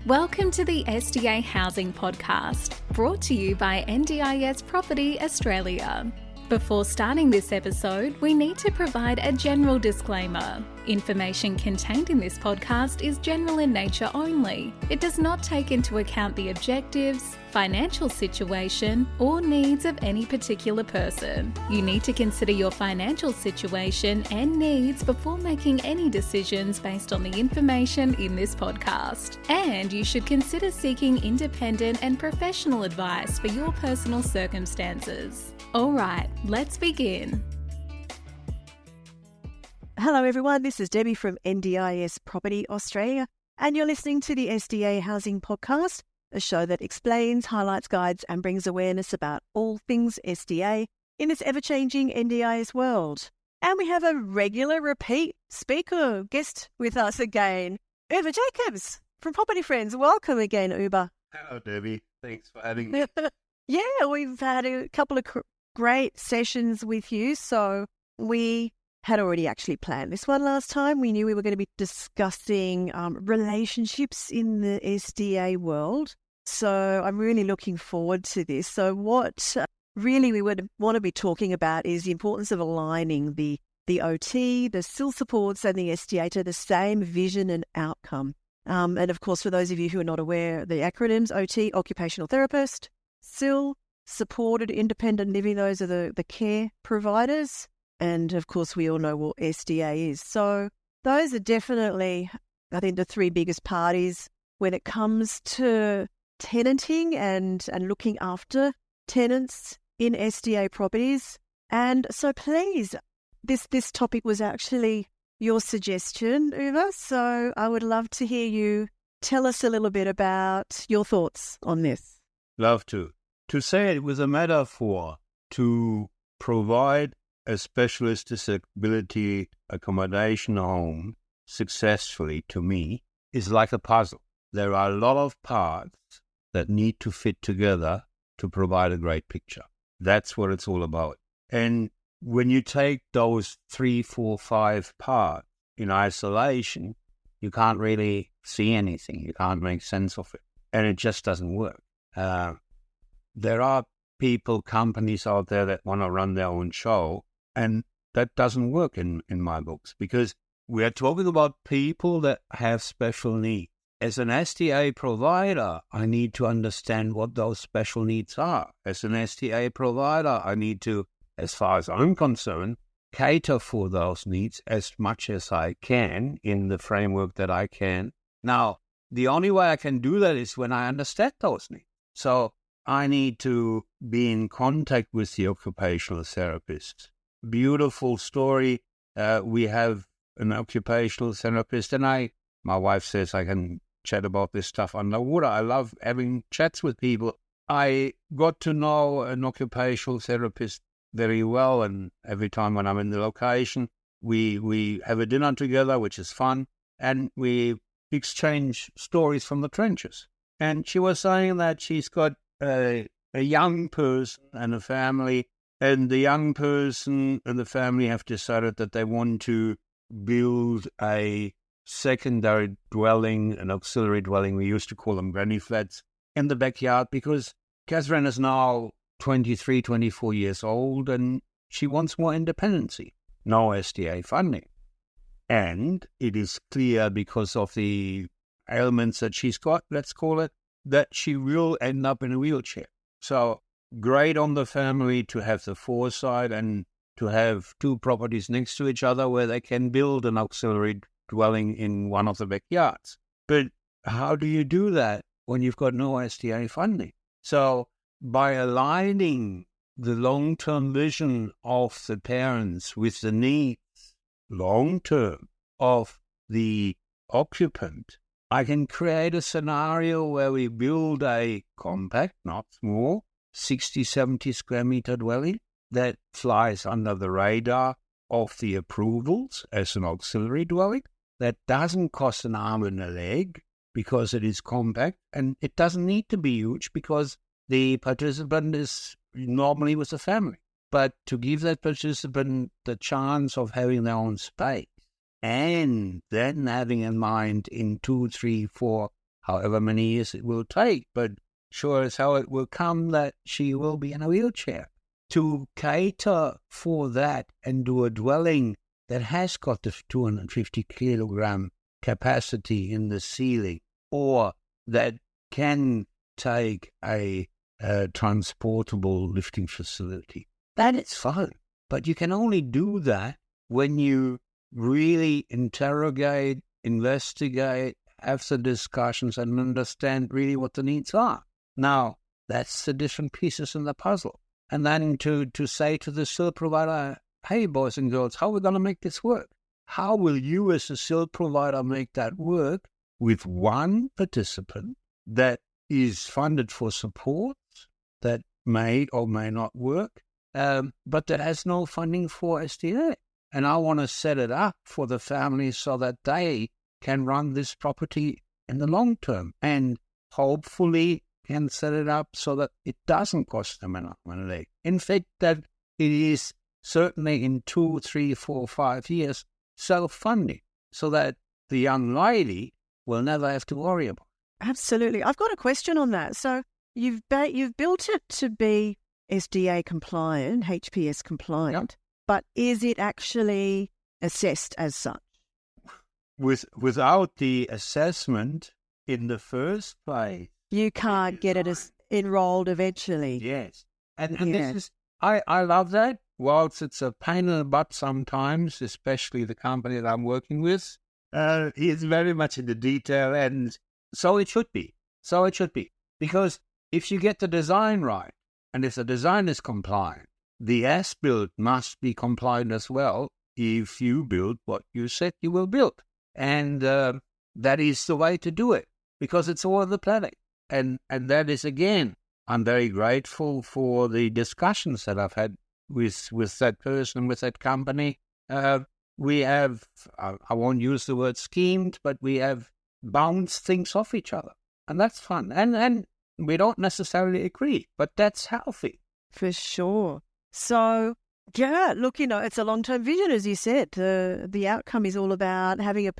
Welcome to the SDA Housing Podcast, brought to you by NDIS Property Australia. Before starting this episode, we need to provide a general disclaimer. Information contained in this podcast is general in nature only. It does not take into account the objectives, financial situation, or needs of any particular person. You need to consider your financial situation and needs before making any decisions based on the information in this podcast. And you should consider seeking independent and professional advice for your personal circumstances. All right, let's begin. Hello everyone, this is Debbie from NDIS Property Australia, and you're listening to the SDA Housing Podcast, a show that explains, highlights, guides and brings awareness about all things SDA in this ever-changing NDIS world. And we have a regular repeat speaker guest with us again, Uwe Jacobs from Property Friends. Welcome again, Uwe. Hello Debbie, thanks for having me. Yeah, we've had a couple of great sessions with you, so we had already actually planned this one last time. We knew we were going to be discussing relationships in the SDA world. So I'm really looking forward to this. So what really we would want to be talking about is the importance of aligning the OT, the SIL supports and the SDA to the same vision and outcome. And of course, for those of you who are not aware, the acronyms OT, occupational therapist, SIL, supported independent living, those are the care providers. And of course, we all know what SDA is. So those are definitely, I think, the three biggest parties when it comes to tenanting and looking after tenants in SDA properties. And so please, this topic was actually your suggestion, Uwe. So I would love to hear you tell us a little bit about your thoughts on this. Love to. To say it with a metaphor, to provide a specialist disability accommodation home successfully, to me, is like a puzzle. There are a lot of parts that need to fit together to provide a great picture. That's what it's all about. And when you take those 3, 4, 5 parts in isolation, you can't really see anything. You can't make sense of it. And it just doesn't work. There are people, companies out there that want to run their own show, and that doesn't work in my books, because we are talking about people that have special needs. As an SDA provider, I need to understand what those special needs are. As an SDA provider, I need to, as far as I'm concerned, cater for those needs as much as I can in the framework that I can. Now, the only way I can do that is when I understand those needs. So I need to be in contact with the occupational therapist. Beautiful story. We have an occupational therapist, and my wife says I can chat about this stuff underwater. I love having chats with people. I got to know an occupational therapist very well, and every time when I'm in the location, we have a dinner together, which is fun, and we exchange stories from the trenches. And she was saying that she's got a young person and a family, and the young person and the family have decided that they want to build a secondary dwelling, an auxiliary dwelling. We used to call them granny flats, in the backyard, because Catherine is now 23, 24 years old, and she wants more independency. No SDA funding. And it is clear, because of the ailments that she's got, let's call it, that she will end up in a wheelchair. So great on the family to have the foresight and to have 2 properties next to each other where they can build an auxiliary dwelling in one of the backyards. But how do you do that when you've got no SDA funding? So by aligning the long-term vision of the parents with the needs, long-term, of the occupant, I can create a scenario where we build a compact, not small, 60, 70 square meter dwelling that flies under the radar of the approvals as an auxiliary dwelling, that doesn't cost an arm and a leg because it is compact, and it doesn't need to be huge because the participant is normally with a family. But to give that participant the chance of having their own space, and then having in mind in 2, 3, 4 however many years it will take, but sure as hell it will come that she will be in a wheelchair. To cater for that and do a dwelling that has got the 250 kilogram capacity in the ceiling, or that can take a transportable lifting facility, that is fun. But you can only do that when you really interrogate, investigate, have the discussions, and understand really what the needs are. Now, that's the different pieces in the puzzle. And then to say to the SIL provider, hey, boys and girls, how are we going to make this work? How will you as a SIL provider make that work with one participant that is funded for support that may or may not work, but that has no funding for SDA? And I want to set it up for the family so that they can run this property in the long term and hopefully can set it up so that it doesn't cost them enough money. In fact, that it is certainly in 2, 3, 4, 5 years self-funding so that the young lady will never have to worry about it. Absolutely. I've got a question on that. So you've built it to be SDA compliant, HPS compliant, but is it actually assessed as such? Without the assessment in the first place, you can't get it as enrolled eventually. Yes. And this is, I love that. Whilst it's a pain in the butt sometimes, especially the company that I'm working with, he's very much in the detail, and so it should be. So it should be. Because if you get the design right, and if the design is compliant, the as-built must be compliant as well if you build what you said you will build. And that is the way to do it, because it's all in the planning. And that is, again, I'm very grateful for the discussions that I've had with that person, with that company. We have, I won't use the word schemed, but we have bounced things off each other. And that's fun. And we don't necessarily agree, but that's healthy. For sure. So, yeah, look, it's a long-term vision, as you said. The outcome is all about having a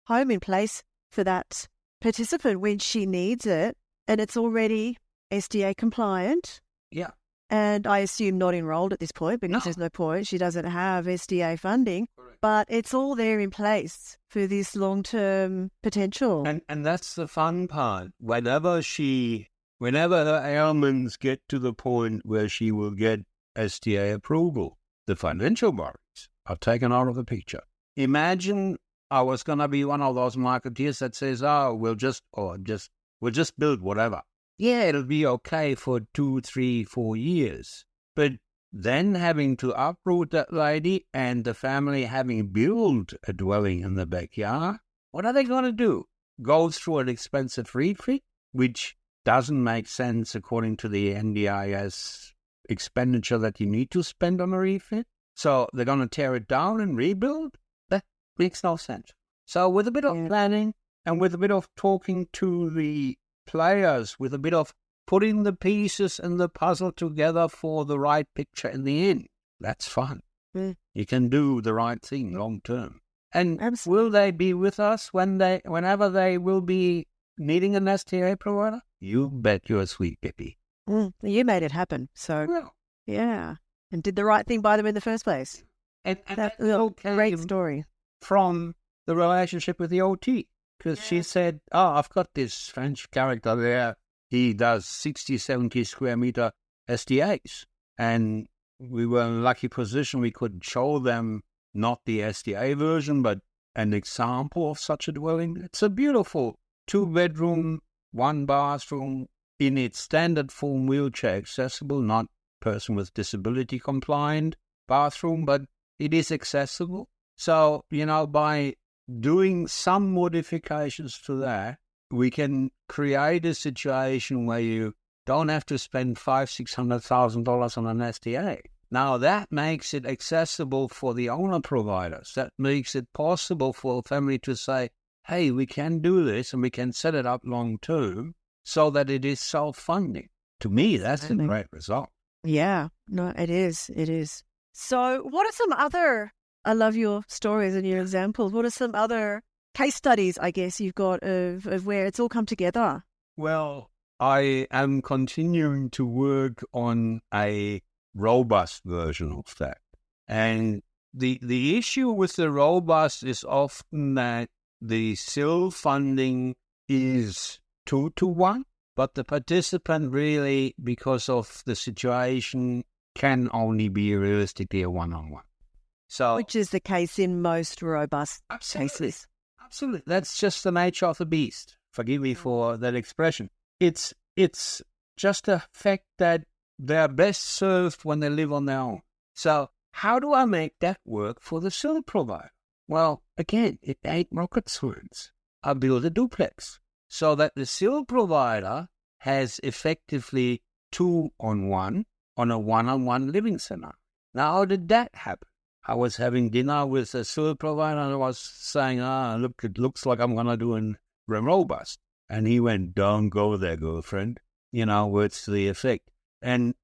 home in place for that participant when she needs it, and it's already SDA compliant. Yeah. And I assume not enrolled at this point because there's no point. She doesn't have SDA funding. Correct. But it's all there in place for this long-term potential. And that's the fun part. Whenever her ailments get to the point where she will get SDA approval, the financial worries are taken out of the picture. Imagine I was going to be one of those marketeers that says, we'll just build whatever. Yeah, it'll be okay for 2, 3, 4 years. But then having to uproot that lady and the family having built a dwelling in the backyard, what are they going to do? Go through an expensive refit, which doesn't make sense according to the NDIS expenditure that you need to spend on a refit. So they're going to tear it down and rebuild? That makes no sense. So with a bit of planning and with a bit of talking to the players, with a bit of putting the pieces in the puzzle together for the right picture in the end, that's fun. You can do the right thing long term. And will they be with us whenever they will be needing an SDA provider? You bet you're a sweet baby. You made it happen. So, yeah. And did the right thing by them in the first place. And that's okay. Great story. From the relationship with the OT. Because she said, I've got this French character there. He does 60, 70 square meter SDAs. And we were in a lucky position. We could show them not the SDA version, but an example of such a dwelling. It's a beautiful 2-bedroom, 1 bathroom in its standard form, wheelchair accessible, not person with disability compliant bathroom, but it is accessible. So, by doing some modifications to that, we can create a situation where you don't have to spend $500,000-$600,000 on an SDA. Now that makes it accessible for the owner providers. That makes it possible for a family to say, hey, we can do this and we can set it up long term so that it is self-funding. To me, that's a great result. Yeah, no, it is. It is. So what are some other, I love your stories and your examples, what are some other case studies, I guess, you've got of where it's all come together. Well, I am continuing to work on a robust version of that. And the issue with the robust is often that the SIL funding is 2-to-1, but the participant really, because of the situation, can only be realistically a one-on-one. So, Which is the case in most robust cases. Absolutely. That's just the nature of the beast. Forgive me for that expression. It's just a fact that they're best served when they live on their own. So how do I make that work for the SIL provider? Well, again, it ain't rocket science. I build a duplex so that the SIL provider has effectively 2-on-1 on a one-on-one living center. Now, how did that happen? I was having dinner with a SIL provider and I was saying, look, it looks like I'm going to do a robust. And he went, don't go there, girlfriend. Words to the effect. And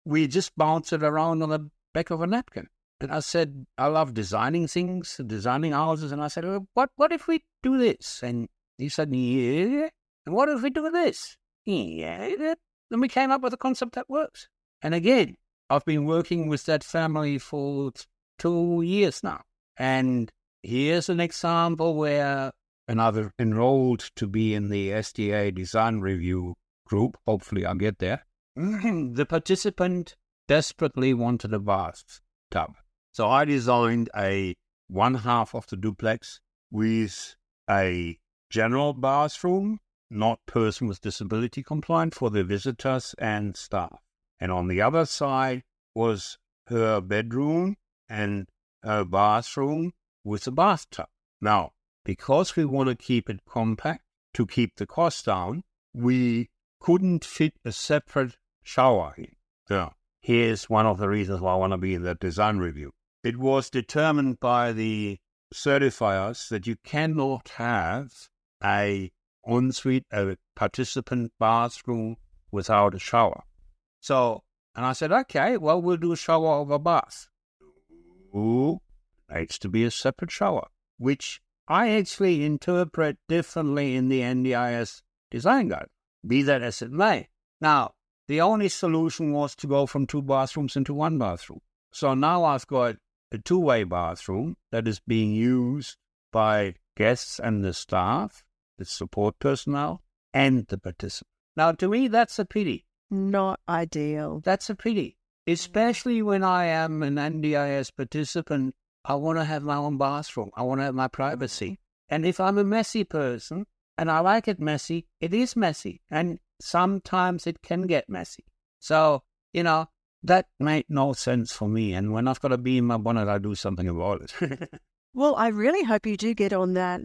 we just bounced it around on the back of a napkin. And I said, I love designing things, designing houses. And I said, what if we do this? And he said, yeah. And what if we do this? Yeah. Then we came up with a concept that works. And again, I've been working with that family for 2 years now. And here's an example where, and I've enrolled to be in the SDA design review group. Hopefully I'll get there. The participant desperately wanted a bathtub. So I designed one half of the duplex with a general bathroom, not person with disability compliant, for the visitors and staff. And on the other side was her bedroom and her bathroom with a bathtub. Now, because we want to keep it compact to keep the cost down, we couldn't fit a separate shower in. So here's one of the reasons why I want to be in that design review. It was determined by the certifiers that you cannot have a ensuite, a participant bathroom without a shower. So, and I said, okay, well, we'll do a shower over bath. Ooh, needs to be a separate shower, which I actually interpret differently in the NDIS design guide, be that as it may. Now, the only solution was to go from 2 bathrooms into 1 bathroom. So now I've got a 2-way bathroom that is being used by guests and the staff, the support personnel, and the participants. Now, to me, that's a pity. Not ideal. That's a pity. Especially when I am an NDIS participant, I want to have my own bathroom. I want to have my privacy. And if I'm a messy person, and I like it messy, it is messy. And sometimes it can get messy. So, that made no sense for me. And when I've got a bee in my bonnet, I do something about it. Well, I really hope you do get on that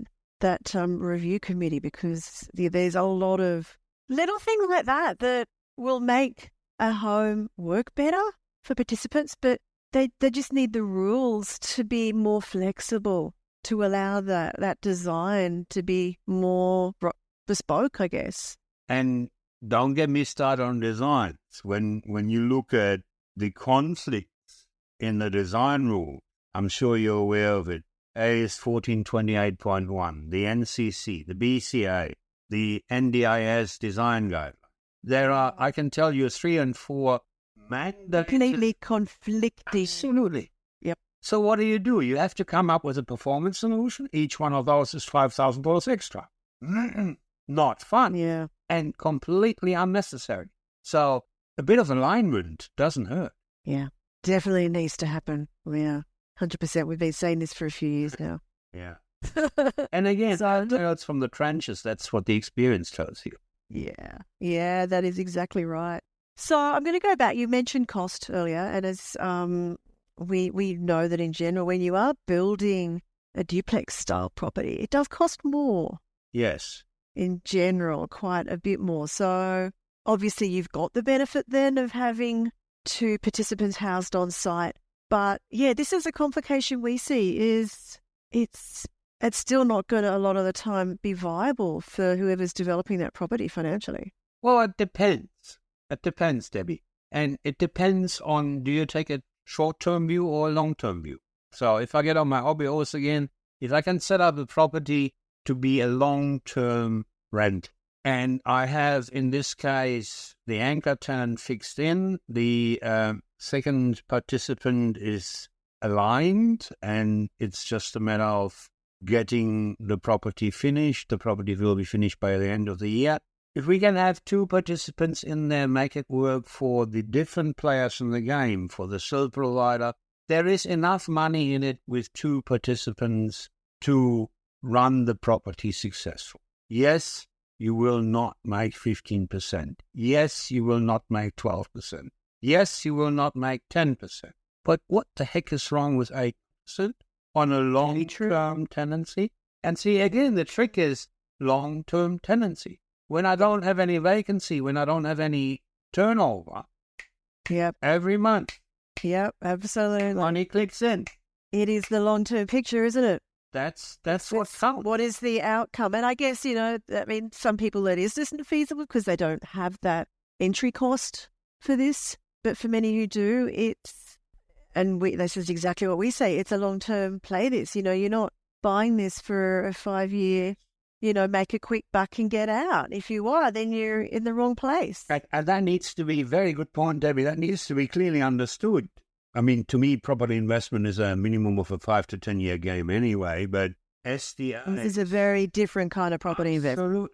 review committee, because there's a lot of little things like that will make a home work better for participants, but they just need the rules to be more flexible, to allow that design to be more bespoke, I guess. And don't get me started on designs. When you look at the conflicts in the design rule, I'm sure you're aware of it. AS 1428.1, the NCC, the BCA, the NDIS design guidelines. There are, I can tell you, 3 and 4 mandates. Completely conflicting. Absolutely. Yep. So what do? You have to come up with a performance solution. Each one of those is $5,000 extra. Not fun. Yeah. And completely unnecessary. So a bit of alignment doesn't hurt. Yeah. Definitely needs to happen. Yeah. 100%. We've been saying this for a few years now. Yeah. And again, it's from the trenches. That's what the experience tells you. Yeah. Yeah, that is exactly right. So I'm going to go back. You mentioned cost earlier, and as we know that in general, when you are building a duplex style property, it does cost more. Yes. In general, quite a bit more. So obviously you've got the benefit then of having 2 participants housed on site. But yeah, this is a complication we see, is it's still not going to a lot of the time be viable for whoever's developing that property financially. Well, it depends. It depends, Debbie. And it depends on, do you take a short-term view or a long-term view? So if I get on my hobby horse again, is I can set up a property to be a long-term rent. And I have, in this case, the anchor tenant fixed in, the second participant is aligned, and it's just a matter of getting the property finished. The property will be finished by the end of the year. If we can have two participants in there, make it work for the different players in the game, for the SIL provider, there is enough money in it with two participants to run the property successful. Yes, you will not make 15%. Yes, you will not make 12%. Yes, you will not make 10%. But what the heck is wrong with 8% on a long-term tenancy? And see, again, the trick is long-term tenancy. When I don't have any vacancy, when I don't have any turnover, every month, absolutely, money clicks in. It is the long-term picture, isn't it? That's what counts. What is the outcome? And I guess, some people it is just feasible because they don't have that entry cost for this. But for many who do, this is exactly what we say, it's a long-term play this. You're not buying this for a 5-year, make a quick buck and get out. If you are, then you're in the wrong place. And that needs to be a very good point, Debbie. That needs to be clearly understood. I mean, to me, property investment is a minimum of a 5 to 10 year game anyway, but SDA... This is a very different kind of property investment.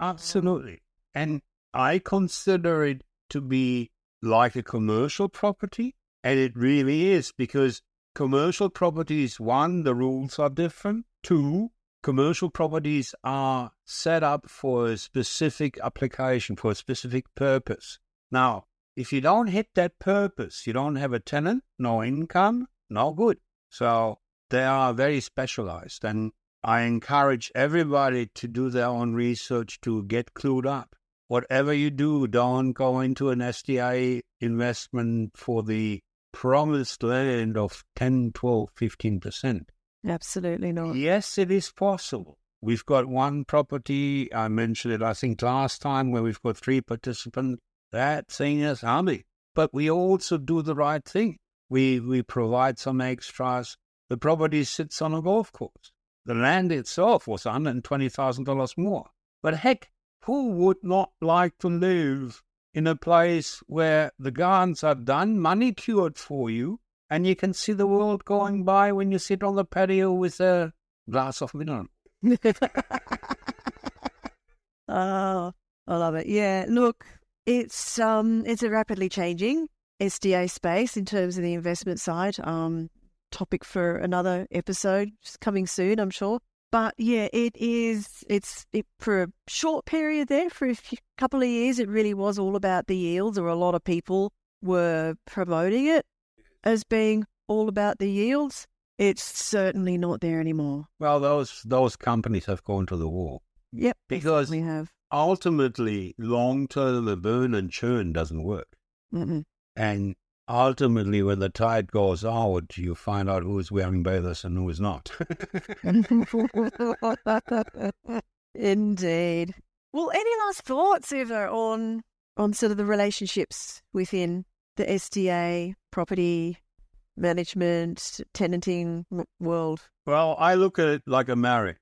Absolutely. And I consider it to be like a commercial property, and it really is, because commercial properties, one, the rules are different. Two, commercial properties are set up for a specific application, for a specific purpose. Now, if you don't hit that purpose, you don't have a tenant, no income, no good. So they are very specialized, and I encourage everybody to do their own research to get clued up. Whatever you do, don't go into an SDA investment for the promised land of 10, 12, 15%. Absolutely not. Yes, it is possible. We've got one property, I mentioned it, I think, last time, where we've got 3 participants. That thing is humming. But we also do the right thing. We provide some extras. The property sits on a golf course. The land itself was $120,000 more. But heck, who would not like to live in a place where the gardens are done, manicured for you, and you can see the world going by when you sit on the patio with a glass of mineral? Oh, I love it. Yeah, look, it's a rapidly changing SDA space in terms of the investment side. Topic for another episode coming soon, I'm sure. But yeah, it's for a short period there, for a couple of years, it really was all about the yields, or a lot of people were promoting it as being all about the yields. It's certainly not there anymore. Well, those companies have gone to the wall. Yep, because we have. Ultimately, long-term burn and churn doesn't work. Mm-mm. And ultimately, when the tide goes out, you find out who's wearing bathers and who is not. Indeed. Well, any last thoughts, Uwe, on sort of the relationships within the SDA property management, tenanting world? Well, I look at it like a marriage.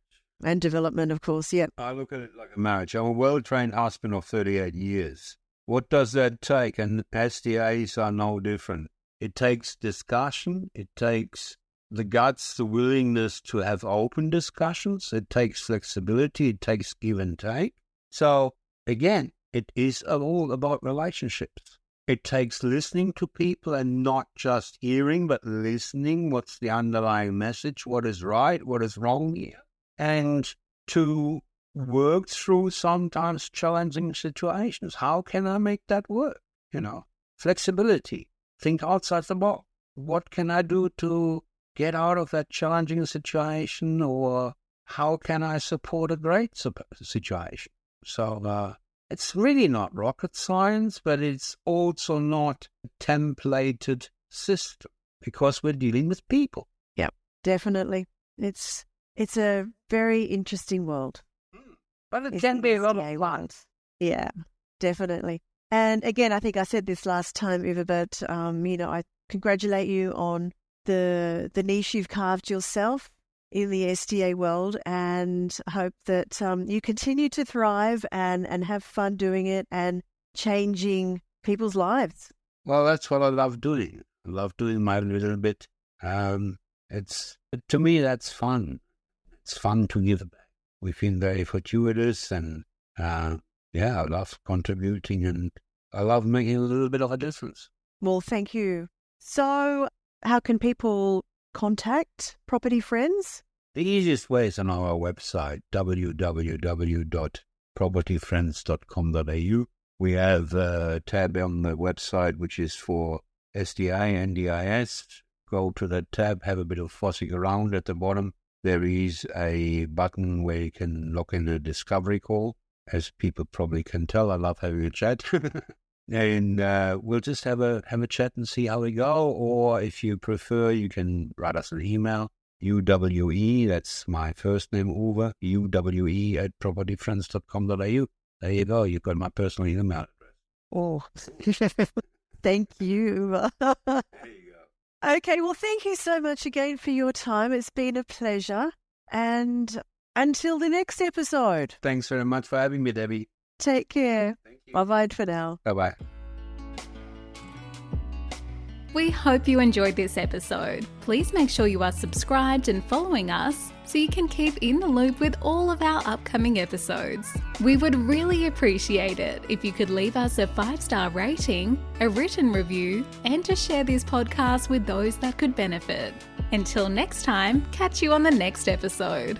And development, of course, yep. I look at it like a marriage. I'm a well-trained husband of 38 years. What does that take? And SDAs are no different. It takes discussion. It takes the guts, the willingness to have open discussions. It takes flexibility. It takes give and take. So, again, it is all about relationships. It takes listening to people and not just hearing, but listening. What's the underlying message? What is right? What is wrong here? And to work through sometimes challenging situations. How can I make that work? Flexibility. Think outside the box. What can I do to get out of that challenging situation? Or how can I support a great situation? So it's really not rocket science, but it's also not a templated system, because we're dealing with people. Yep, definitely. It's a very interesting world. But it can be a lot of fun. Yeah, definitely. And again, I think I said this last time, Uwe, but I congratulate you on the niche you've carved yourself in the SDA world, and hope that you continue to thrive and have fun doing it and changing people's lives. Well, that's what I love doing. I love doing my little bit. To me, that's fun. It's fun to give back. We feel very fortuitous, and I love contributing, and I love making a little bit of a difference. Well, thank you. So how can people contact Property Friends? The easiest way is on our website, www.propertyfriends.com.au. We have a tab on the website which is for SDA, NDIS. Go to that tab, have a bit of fussing around at the bottom. There is a button where you can lock in a discovery call. As people probably can tell, I love having a chat. And we'll just have a chat and see how we go. Or if you prefer, you can write us an email, UWE, that's my first name, Uwe, UWE@propertyfriends.com.au. There you go. You've got my personal email address. Oh, thank you. There you go. Okay, well, thank you so much again for your time. It's been a pleasure. And until the next episode. Thanks very much for having me, Debbie. Take care. Thank you. Bye-bye for now. Bye-bye. We hope you enjoyed this episode. Please make sure you are subscribed and following us so you can keep in the loop with all of our upcoming episodes. We would really appreciate it if you could leave us a 5-star rating, a written review, and to share this podcast with those that could benefit. Until next time, catch you on the next episode.